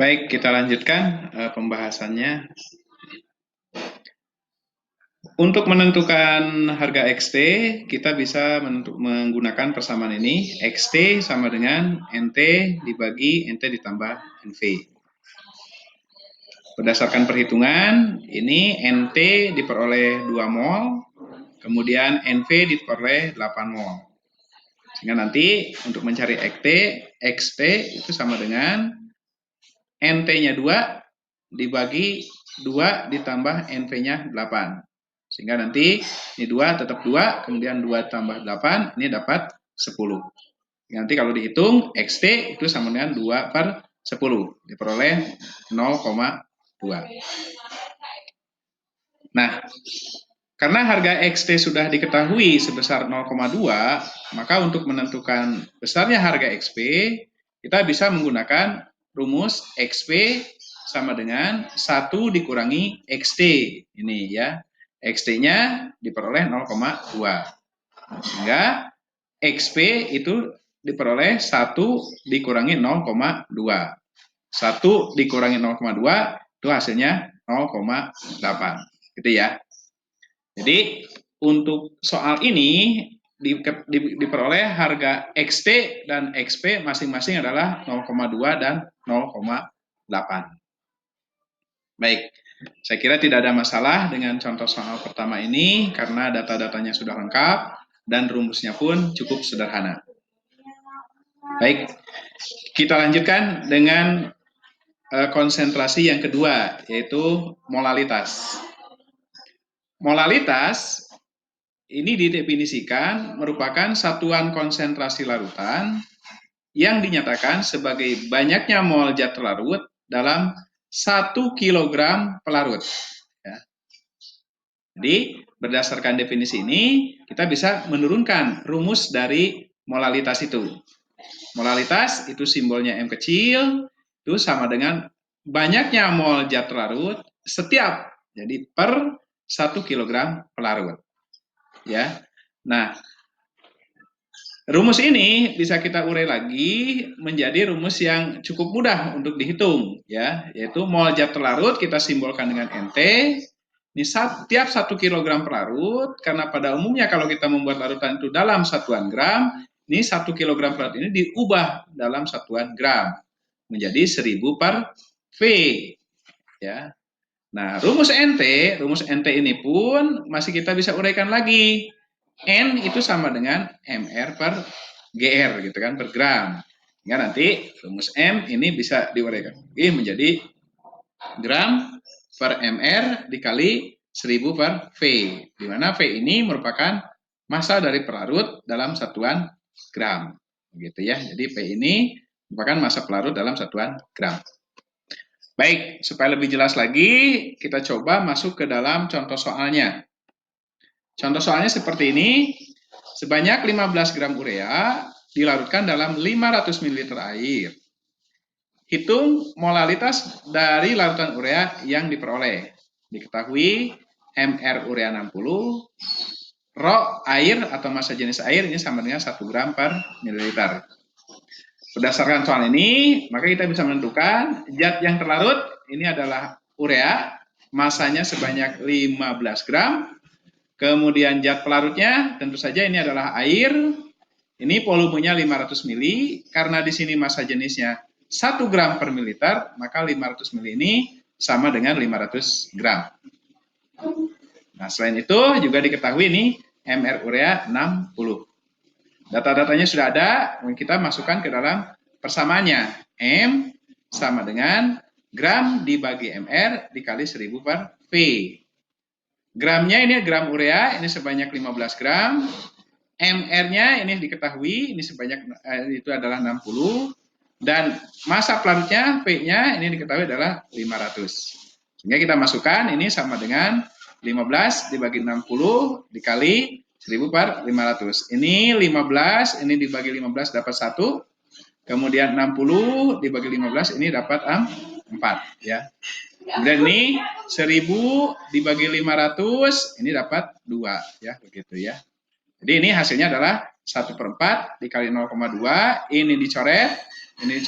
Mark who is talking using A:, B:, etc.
A: Baik, kita lanjutkan pembahasannya. Untuk menentukan harga XT, kita bisa menggunakan persamaan ini. XT sama dengan NT dibagi NT ditambah NV. Berdasarkan perhitungan, ini NT diperoleh 2 mol, kemudian NV diperoleh 8 mol. Sehingga nanti untuk mencari XT itu sama dengan NT-nya 2 dibagi 2 ditambah NV-nya 8. Sehingga nanti ini 2 tetap 2, kemudian 2 tambah 8, ini dapat 10. Nanti kalau dihitung, XT itu sama dengan 2 per 10, diperoleh 0,2. Nah, karena harga XT sudah diketahui sebesar 0,2, maka untuk menentukan besarnya harga XP, kita bisa menggunakan rumus XP sama dengan 1 dikurangi XT. Ini ya, XT-nya diperoleh 0,2. Sehingga XP itu diperoleh 1 dikurangi 0,2. 1 dikurangi 0,2 itu hasilnya 0,8. Gitu ya. Jadi untuk soal ini diperoleh harga XT dan XP masing-masing adalah 0,2 dan 0,8. Baik, saya kira tidak ada masalah dengan contoh soal pertama ini karena data-datanya sudah lengkap dan rumusnya pun cukup sederhana. Baik, kita lanjutkan dengan konsentrasi yang kedua, yaitu molalitas. Molalitas ini didefinisikan merupakan satuan konsentrasi larutan yang dinyatakan sebagai banyaknya mol zat larut dalam 1 kg pelarut. Ya. Jadi berdasarkan definisi ini kita bisa menurunkan rumus dari molalitas itu. Molalitas itu simbolnya M kecil itu sama dengan banyaknya mol zat larut setiap jadi per 1 kg pelarut. Ya. Nah, rumus ini bisa kita urai lagi menjadi rumus yang cukup mudah untuk dihitung, ya, yaitu mol zat larut kita simbolkan dengan NT. Ini setiap 1 kg pelarut, karena pada umumnya kalau kita membuat larutan itu dalam satuan gram, ini 1 kg pelarut ini diubah dalam satuan gram menjadi 1000 per V, ya. Nah, rumus NT ini pun masih kita bisa uraikan lagi. N itu sama dengan MR per GR gitu kan, per gram. Hingga nanti rumus M ini bisa diuraikan lagi menjadi gram per MR dikali 1000 per V. Di mana V ini merupakan massa dari pelarut dalam satuan gram. Gitu ya. Jadi P ini merupakan massa pelarut dalam satuan gram. Baik, supaya lebih jelas lagi, kita coba masuk ke dalam contoh soalnya. Contoh soalnya seperti ini, sebanyak 15 gram urea dilarutkan dalam 500 ml air. Hitung molalitas dari larutan urea yang diperoleh. Diketahui MR urea 60, Rho air atau massa jenis air ini sama dengan 1 gram per mililiter. Berdasarkan soal ini, maka kita bisa menentukan zat yang terlarut ini adalah urea, masanya sebanyak 15 gram. Kemudian zat pelarutnya tentu saja ini adalah air. Ini volumenya 500 ml, karena di sini massa jenisnya 1 gram per mililiter, maka 500 ml ini sama dengan 500 gram. Nah, selain itu juga diketahui ini MR urea 60. Data-datanya sudah ada, kita masukkan ke dalam persamaannya. M sama dengan gram dibagi MR dikali 1000 per V. Gramnya ini gram urea, ini sebanyak 15 gram. MR-nya ini diketahui, ini sebanyak itu adalah 60. Dan massa pelarutnya, V-nya ini diketahui adalah 500. Sehingga kita masukkan, ini sama dengan 15 dibagi 60 dikali 1000 per 500. Ini 15, ini dibagi 15 dapat 1. Kemudian 60 dibagi 15 ini dapat 4, ya. Kemudian ini 1000 dibagi 500 ini dapat 2, ya, begitu ya. Jadi ini hasilnya adalah 1/4 dikali 0,2, ini dicoret, ini